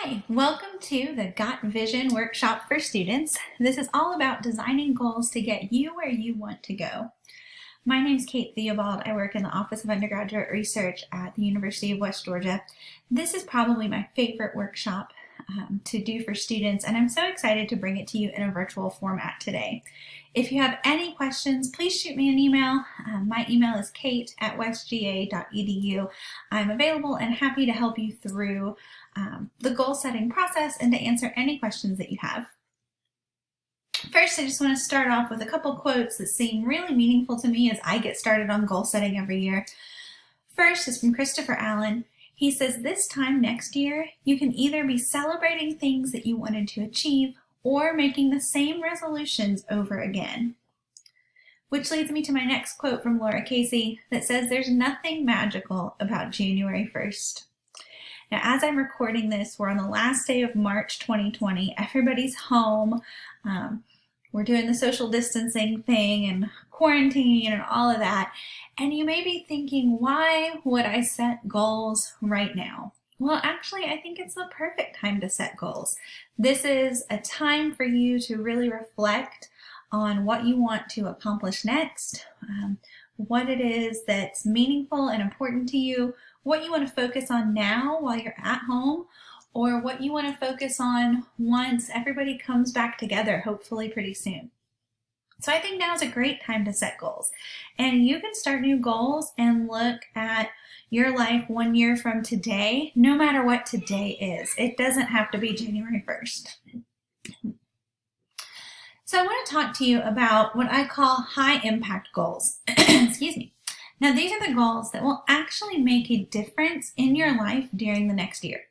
Hi, welcome to the Got Vision workshop for students. This is all about designing goals to get you where you want to go. My name is Kate Theobald. I work in the Office of Undergraduate Research at the University of West Georgia. This is probably my favorite workshop to do for students, and I'm so excited to bring it to you in a virtual format today. If you have any questions, please shoot me an email. My email is kate@westga.edu. I'm available and happy to help you through the goal setting process and to answer any questions that you have. First, I just want to start off with a couple quotes that seem really meaningful to me as I get started on goal setting every year. First is from Christopher Allen. He says, "This time next year, you can either be celebrating things that you wanted to achieve or making the same resolutions over again." Which leads me to my next quote from Laura Casey that says, "There's nothing magical about January 1st. Now, as I'm recording this, we're on the last day of March 2020. Everybody's home. We're doing the social distancing thing and quarantine and all of that. And you may be thinking, why would I set goals right now? Well, actually, I think it's the perfect time to set goals. This is a time for you to really reflect on what you want to accomplish next, what it is that's meaningful and important to you, what you want to focus on now while you're at home, or what you want to focus on once everybody comes back together, hopefully pretty soon. So I think now is a great time to set goals. And you can start new goals and look at your life 1 year from today, no matter what today is. It doesn't have to be January 1st. So I want to talk to you about what I call high impact goals. Excuse me. Now, these are the goals that will actually make a difference in your life during the next year.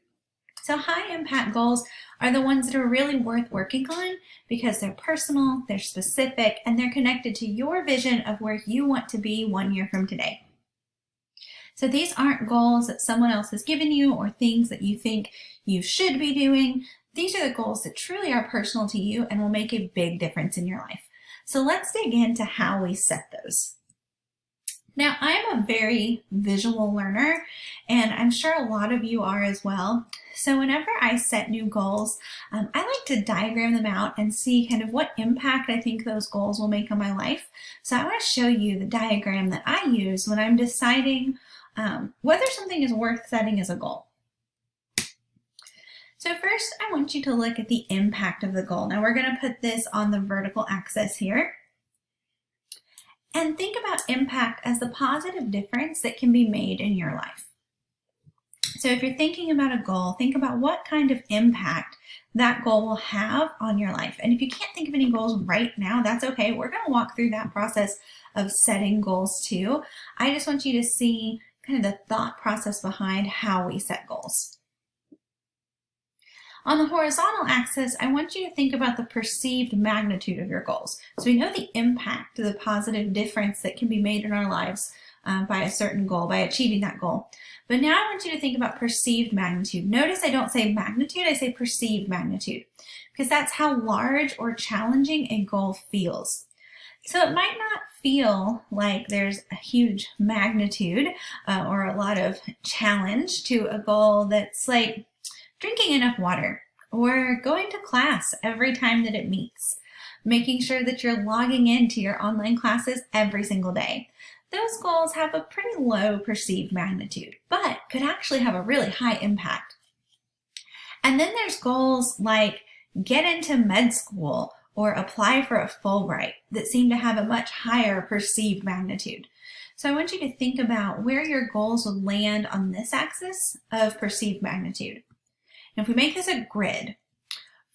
So high impact goals are the ones that are really worth working on because they're personal, they're specific, and they're connected to your vision of where you want to be 1 year from today. So these aren't goals that someone else has given you or things that you think you should be doing. These are the goals that truly are personal to you and will make a big difference in your life. So let's dig into how we set those. Now, I'm a very visual learner, and I'm sure a lot of you are as well. So whenever I set new goals, I like to diagram them out and see kind of what impact I think those goals will make on my life. So I want to show you the diagram that I use when I'm deciding whether something is worth setting as a goal. So first, I want you to look at the impact of the goal. Now, we're going to put this on the vertical axis here. And think about impact as the positive difference that can be made in your life. So if you're thinking about a goal, think about what kind of impact that goal will have on your life. And if you can't think of any goals right now, that's okay. We're going to walk through that process of setting goals too. I just want you to see kind of the thought process behind how we set goals. On the horizontal axis, I want you to think about the perceived magnitude of your goals. So we know the impact, the positive difference that can be made in our lives by a certain goal, by achieving that goal. But now I want you to think about perceived magnitude. Notice I don't say magnitude, I say perceived magnitude, because that's how large or challenging a goal feels. So it might not feel like there's a huge magnitude or a lot of challenge to a goal that's like drinking enough water, or going to class every time that it meets, making sure that you're logging into your online classes every single day. Those goals have a pretty low perceived magnitude, but could actually have a really high impact. And then there's goals like get into med school or apply for a Fulbright that seem to have a much higher perceived magnitude. So I want you to think about where your goals would land on this axis of perceived magnitude. If we make this a grid,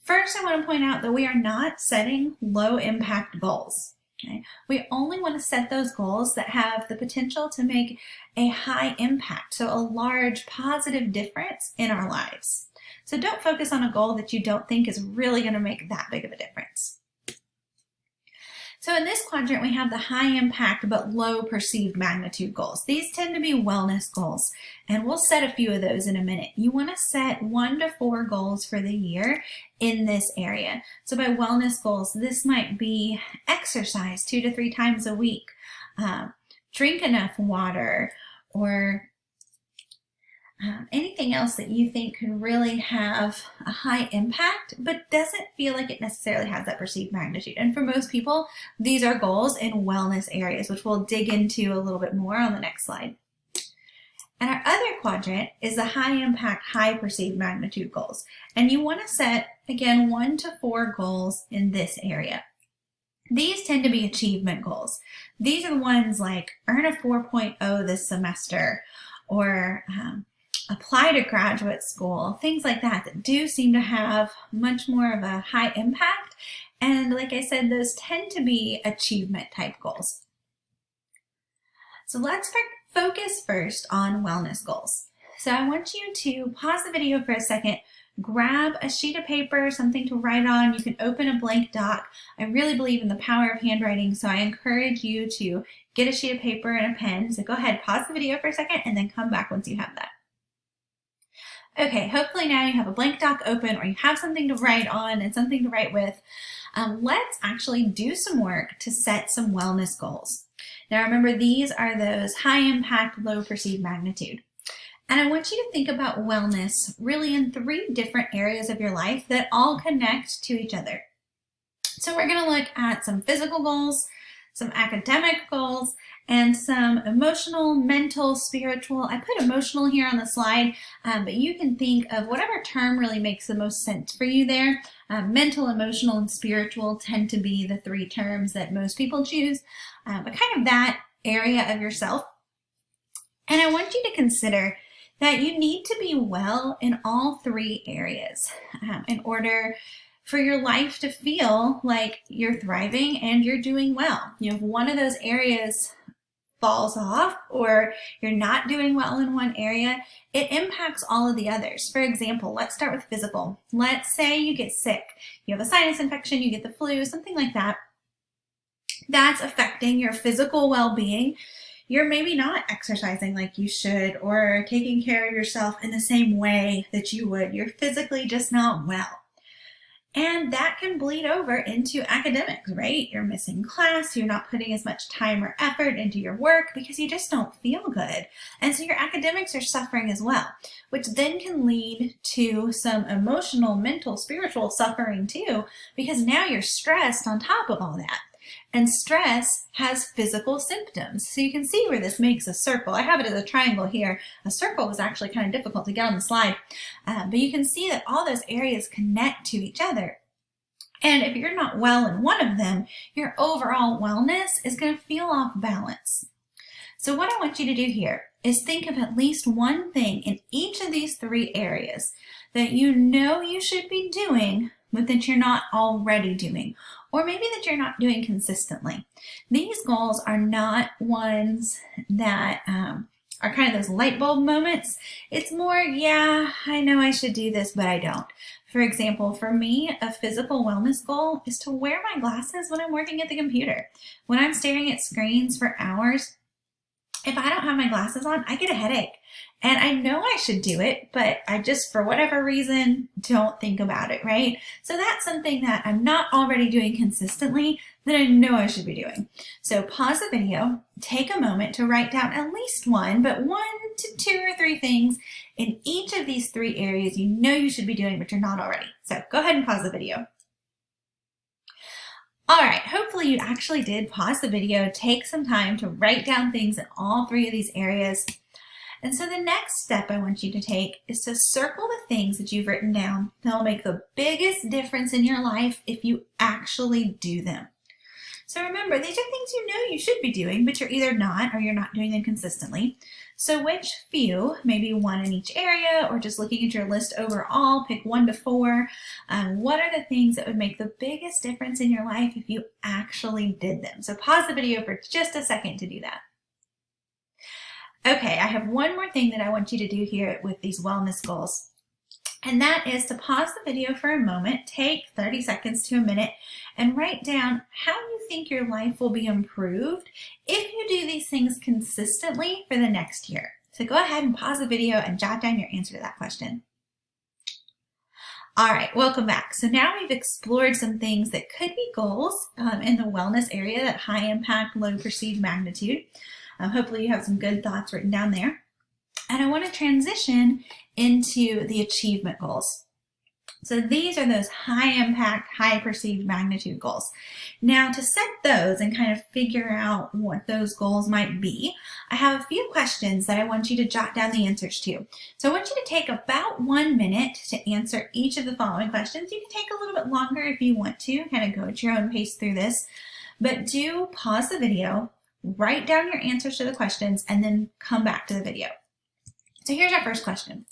first I want to point out that we are not setting low impact goals. Okay? We only want to set those goals that have the potential to make a high impact, so a large positive difference in our lives. So don't focus on a goal that you don't think is really going to make that big of a difference. So in this quadrant, we have the high impact but low perceived magnitude goals. These tend to be wellness goals, and we'll set a few of those in a minute. You want to set 1 to 4 goals for the year in this area. So by wellness goals, this might be exercise 2 to 3 times a week, drink enough water, or Anything else that you think could really have a high impact, but doesn't feel like it necessarily has that perceived magnitude? And for most people, these are goals in wellness areas, which we'll dig into a little bit more on the next slide. And our other quadrant is the high impact, high perceived magnitude goals. And you want to set, again, 1 to 4 goals in this area. These tend to be achievement goals. These are the ones like earn a 4.0 this semester, or apply to graduate school, things like that, that do seem to have much more of a high impact. And like I said, those tend to be achievement type goals. So let's focus first on wellness goals. So I want you to pause the video for a second, grab a sheet of paper, something to write on. You can open a blank doc. I really believe in the power of handwriting, so I encourage you to get a sheet of paper and a pen. So go ahead, pause the video for a second, and then come back once you have that. Okay, hopefully now you have a blank doc open, or you have something to write on and something to write with. Let's actually do some work to set some wellness goals. Now remember, these are those high impact, low perceived magnitude. And I want you to think about wellness really in 3 different areas of your life that all connect to each other. So we're going to look at some physical goals, some academic goals, and some emotional, mental, spiritual. I put emotional here on the slide, but you can think of whatever term really makes the most sense for you there. Mental, emotional, and spiritual tend to be the 3 terms that most people choose, but kind of that area of yourself. And I want you to consider that you need to be well in all 3 areas in order for your life to feel like you're thriving and you're doing well. If one of those areas falls off, or you're not doing well in one area, it impacts all of the others. For example, let's start with physical. Let's say you get sick. You have a sinus infection, you get the flu, something like that. That's affecting your physical well-being. You're maybe not exercising like you should, or taking care of yourself in the same way that you would. You're physically just not well. And that can bleed over into academics, right? You're missing class, you're not putting as much time or effort into your work because you just don't feel good. And so your academics are suffering as well, which then can lead to some emotional, mental, spiritual suffering too, because now you're stressed on top of all that. And stress has physical symptoms. So you can see where this makes a circle. I have it as a triangle here. A circle was actually kind of difficult to get on the slide. But you can see that all those areas connect to each other. And if you're not well in one of them, your overall wellness is going to feel off balance. So what I want you to do here is think of at least one thing in each of these 3 areas that you know you should be doing, but that you're not already doing, or maybe that you're not doing consistently. These goals are not ones that are kind of those light bulb moments. It's more, yeah, I know I should do this, but I don't. For example, for me, a physical wellness goal is to wear my glasses when I'm working at the computer. When I'm staring at screens for hours, if I don't have my glasses on, I get a headache. And I know I should do it, but I just, for whatever reason, don't think about it, right? So that's something that I'm not already doing consistently that I know I should be doing. So pause the video, take a moment to write down at least one, but 1 to 2 or 3 things in each of these 3 areas you know you should be doing, but you're not already. So go ahead and pause the video. All right, hopefully you actually did pause the video, take some time to write down things in all 3 of these areas. And so the next step I want you to take is to circle the things that you've written down that will make the biggest difference in your life if you actually do them. So remember, these are things you know you should be doing, but you're either not or you're not doing them consistently. So which few, maybe 1 in each area, or just looking at your list overall, pick 1 to 4. What are the things that would make the biggest difference in your life if you actually did them? So pause the video for just a second to do that. Okay, I have one more thing that I want you to do here with these wellness goals. And that is to pause the video for a moment, take 30 seconds to a minute, and write down how you think your life will be improved if you do these things consistently for the next year. So go ahead and pause the video and jot down your answer to that question. All right, welcome back. So now we've explored some things that could be goals in the wellness area, that high impact, low perceived magnitude. Hopefully you have some good thoughts written down there. And I want to transition into the achievement goals. So these are those high impact, high perceived magnitude goals. Now to set those and kind of figure out what those goals might be, I have a few questions that I want you to jot down the answers to. So I want you to take about 1 minute to answer each of the following questions. You can take a little bit longer if you want to, kind of go at your own pace through this, but do pause the video, write down your answers to the questions, and then come back to the video. So here's our first question.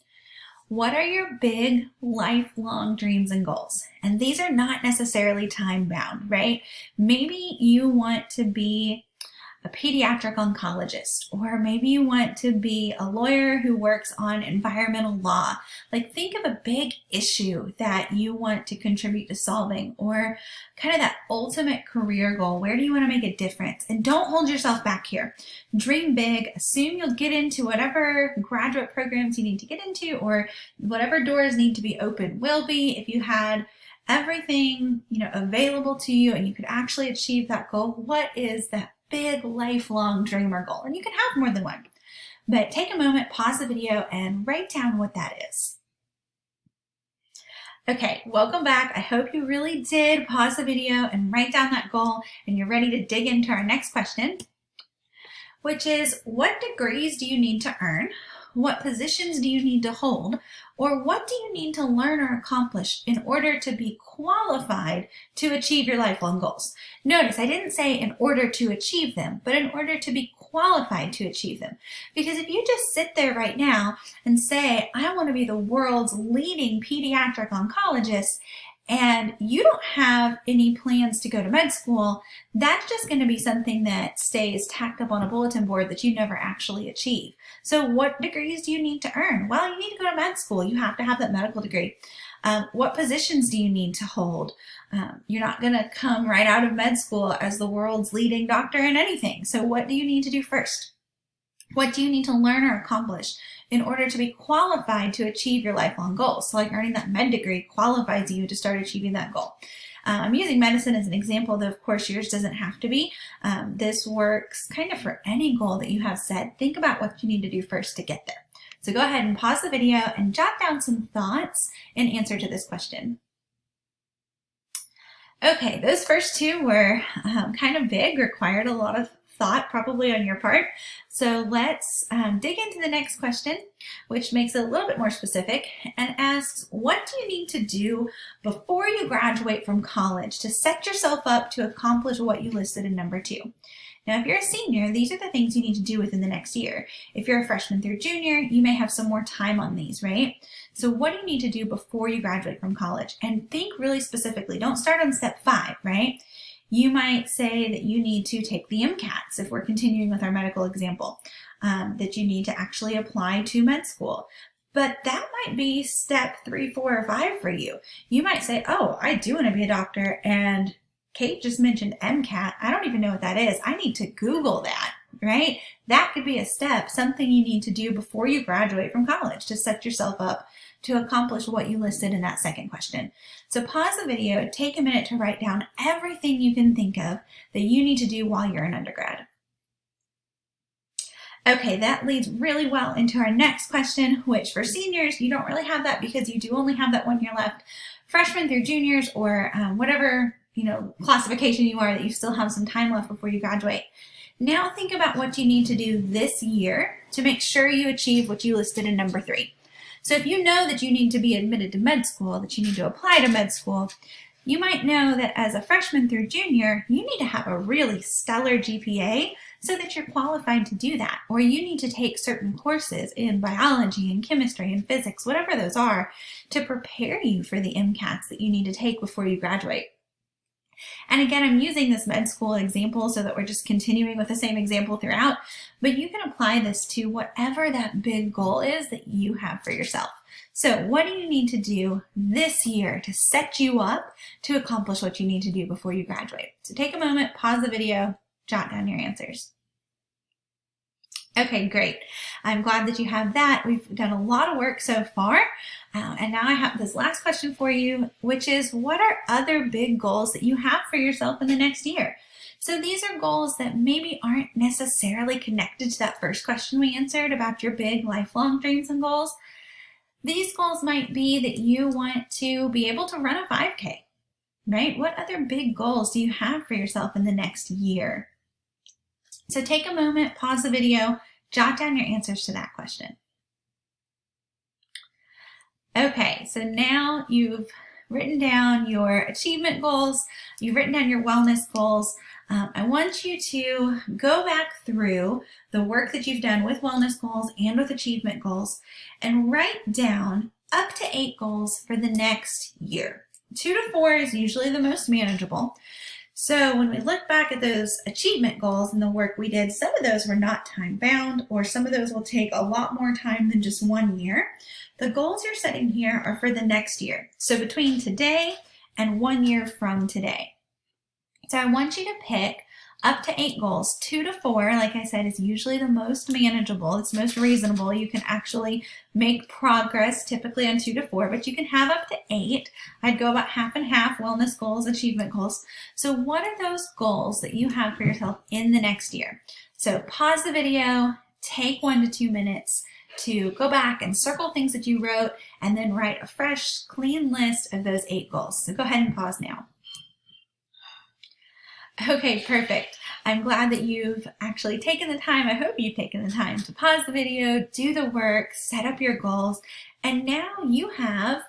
What are your big lifelong dreams and goals? And these are not necessarily time bound, right? Maybe you want to be a pediatric oncologist, or maybe you want to be a lawyer who works on environmental law. Like, think of a big issue that you want to contribute to solving, or kind of that ultimate career goal. Where do you want to make a difference? And don't hold yourself back here. Dream big. Assume you'll get into whatever graduate programs you need to get into, or whatever doors need to be open will be. If you had everything, available to you and you could actually achieve that goal, what is that big lifelong dream or goal? And you can have more than one, but take a moment, pause the video, and write down what that is. Okay, welcome back. I hope you really did pause the video and write down that goal, and you're ready to dig into our next question, which is, what degrees do you need to earn? What positions do you need to hold? Or what do you need to learn or accomplish in order to be qualified to achieve your lifelong goals? Notice I didn't say in order to achieve them, but in order to be qualified to achieve them. Because if you just sit there right now and say, I want to be the world's leading pediatric oncologist, and you don't have any plans to go to med school, that's just going to be something that stays tacked up on a bulletin board that you never actually achieve. So what degrees do you need to earn? Well, you need to go to med school. You have to have that medical degree. What positions do you need to hold? You're not going to come right out of med school as the world's leading doctor in anything. So what do you need to do first? What do you need to learn or accomplish in order to be qualified to achieve your lifelong goals? So like earning that med degree qualifies you to start achieving that goal. I'm using medicine as an example, though of course yours doesn't have to be. This works kind of for any goal that you have set. Think about what you need to do first to get there. So go ahead and pause the video and jot down some thoughts in answer to this question. Okay, those first two were kind of big, required a lot of thought probably on your part. So let's dig into the next question, which makes it a little bit more specific and asks, what do you need to do before you graduate from college to set yourself up to accomplish what you listed in number 2? Now, if you're a senior, these are the things you need to do within the next year. If you're a freshman through junior, you may have some more time on these, right? So what do you need to do before you graduate from college? And think really specifically. Don't start on step 5, right? You might say that you need to take the MCATs, if we're continuing with our medical example, that you need to actually apply to med school. But that might be step 3, 4, or 5 for you. You might say, oh, I do want to be a doctor, and Kate just mentioned MCAT. I don't even know what that is. I need to Google that, right? That could be a step, something you need to do before you graduate from college to set yourself up to accomplish what you listed in that second question. So pause the video, take a minute to write down everything you can think of that you need to do while you're an undergrad. Okay, that leads really well into our next question, which for seniors, you don't really have that because you do only have that 1 year left. Freshmen through juniors, or whatever classification you are, that you still have some time left before you graduate. Now think about what you need to do this year to make sure you achieve what you listed in number 3. So if you know that you need to be admitted to med school, that you need to apply to med school, you might know that as a freshman through junior, you need to have a really stellar GPA so that you're qualified to do that. Or you need to take certain courses in biology and chemistry and physics, whatever those are, to prepare you for the MCATs that you need to take before you graduate. And again, I'm using this med school example so that we're just continuing with the same example throughout, but you can apply this to whatever that big goal is that you have for yourself. So what do you need to do this year to set you up to accomplish what you need to do before you graduate? So take a moment, pause the video, jot down your answers. Okay, great. I'm glad that you have that. We've done a lot of work so far. And now I have this last question for you, which is, what are other big goals that you have for yourself in the next year? So these are goals that maybe aren't necessarily connected to that first question we answered about your big lifelong dreams and goals. These goals might be that you want to be able to run a 5K, right? What other big goals do you have for yourself in the next year? So take a moment, pause the video, jot down your answers to that question. Okay, so now you've written down your achievement goals, you've written down your wellness goals. I want you to go back through the work that you've done with wellness goals and with achievement goals and write down up to 8 goals for the next year. 2 to 4 is usually the most manageable. So when we look back at those achievement goals and the work we did, some of those were not time bound, or some of those will take a lot more time than just 1 year. The goals you're setting here are for the next year. So between today and 1 year from today. So I want you to pick up to 8 goals. 2 to 4, like I said, is usually the most manageable. It's most reasonable. You can actually make progress typically on 2 to 4, but you can have up to 8. I'd go about half and half, wellness goals, achievement goals. So what are those goals that you have for yourself in the next year? So pause the video, take 1 to 2 minutes to go back and circle things that you wrote, and then write a fresh, clean list of those 8 goals. So go ahead and pause now. Okay, perfect. I'm glad that you've actually taken the time. I hope you've taken the time to pause the video, do the work, set up your goals, and now you have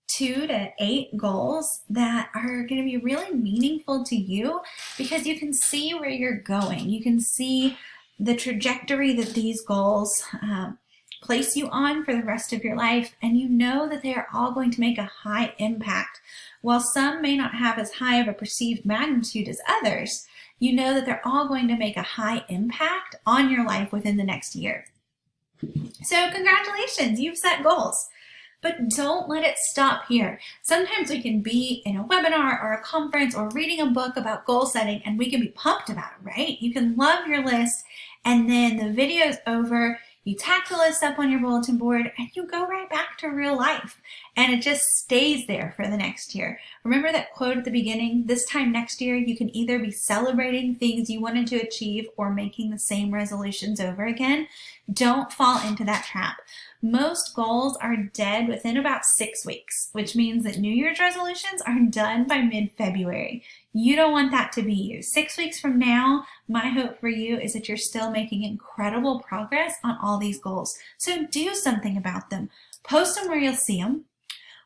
2 to 8 goals that are going to be really meaningful to you because you can see where you're going. You can see the trajectory that these goals place you on for the rest of your life, and you know that they are all going to make a high impact. While some may not have as high of a perceived magnitude as others, you know that they're all going to make a high impact on your life within the next year. So congratulations, you've set goals. But don't let it stop here. Sometimes we can be in a webinar or a conference or reading a book about goal setting and we can be pumped about it, right? You can love your list and then the video's over, you tack the list up on your bulletin board and you go right back to real life. And it just stays there for the next year. Remember that quote at the beginning? This time next year, you can either be celebrating things you wanted to achieve or making the same resolutions over again. Don't fall into that trap. Most goals are dead within about 6 weeks, which means that New Year's resolutions are done by mid-February. You don't want that to be you. 6 weeks from now, my hope for you is that you're still making incredible progress on all these goals. So do something about them. Post them where you'll see them.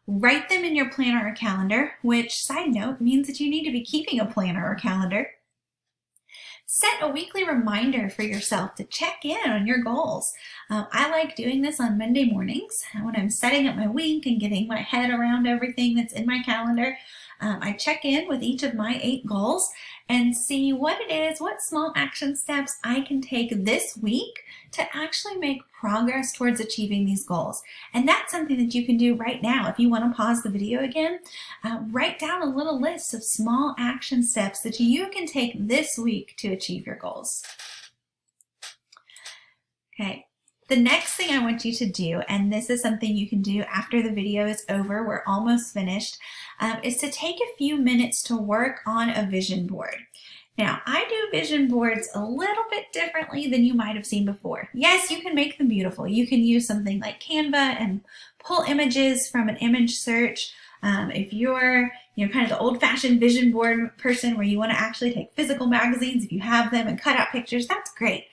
Write them in your planner or calendar, which, side note, means that you need to be keeping a planner or calendar. Set a weekly reminder for yourself to check in on your goals. I like doing this on Monday mornings when I'm setting up my week and getting my head around everything that's in my calendar. I check in with each of my 8 goals and see what it is, what small action steps I can take this week to actually make progress towards achieving these goals. And that's something that you can do right now. If you want to pause the video again, write down a little list of small action steps that you can take this week to achieve your goals. Okay. The next thing I want you to do, and this is something you can do after the video is over, we're almost finished, is to take a few minutes to work on a vision board. Now, I do vision boards a little bit differently than you might have seen before. Yes, you can make them beautiful. You can use something like Canva and pull images from an image search. If you're kind of the old-fashioned vision board person where you want to actually take physical magazines, if you have them, and cut out pictures, that's great.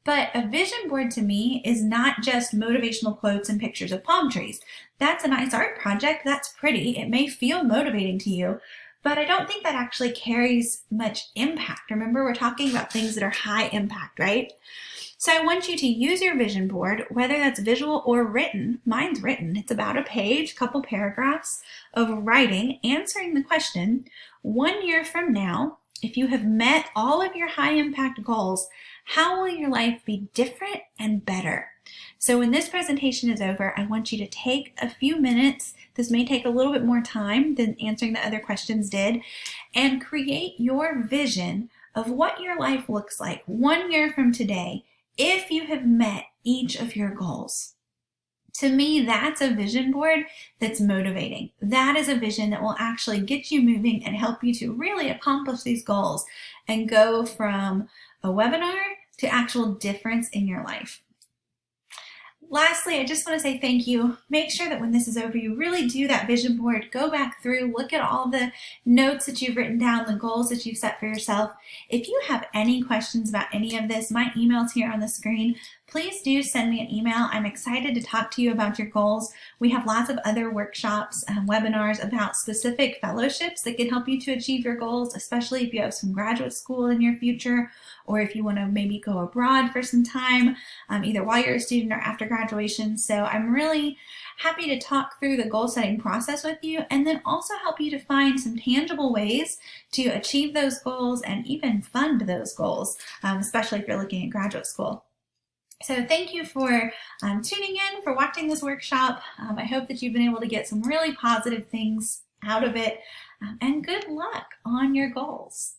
But a vision board to me is not just motivational quotes and pictures of palm trees. That's a nice art project. That's pretty. It may feel motivating to you, but I don't think that actually carries much impact. Remember, we're talking about things that are high impact, right? So I want you to use your vision board, whether that's visual or written. Mine's written. It's about a page, couple paragraphs of writing, answering the question, 1 year from now, if you have met all of your high impact goals, how will your life be different and better? So when this presentation is over, I want you to take a few minutes. This may take a little bit more time than answering the other questions did, and create your vision of what your life looks like 1 year from today if you have met each of your goals. To me, that's a vision board that's motivating. That is a vision that will actually get you moving and help you to really accomplish these goals and go from a webinar to actual difference in your life. Lastly, I just want to say thank you. Make sure that when this is over, you really do that vision board. Go back through, look at all the notes that you've written down, the goals that you've set for yourself. If you have any questions about any of this, my email's here on the screen. Please do send me an email. I'm excited to talk to you about your goals. We have lots of other workshops and webinars about specific fellowships that can help you to achieve your goals, especially if you have some graduate school in your future, or if you want to maybe go abroad for some time, either while you're a student or after graduation. So I'm really happy to talk through the goal setting process with you, and then also help you to find some tangible ways to achieve those goals and even fund those goals, especially if you're looking at graduate school. So thank you for tuning in, for watching this workshop. I hope that you've been able to get some really positive things out of it, and good luck on your goals.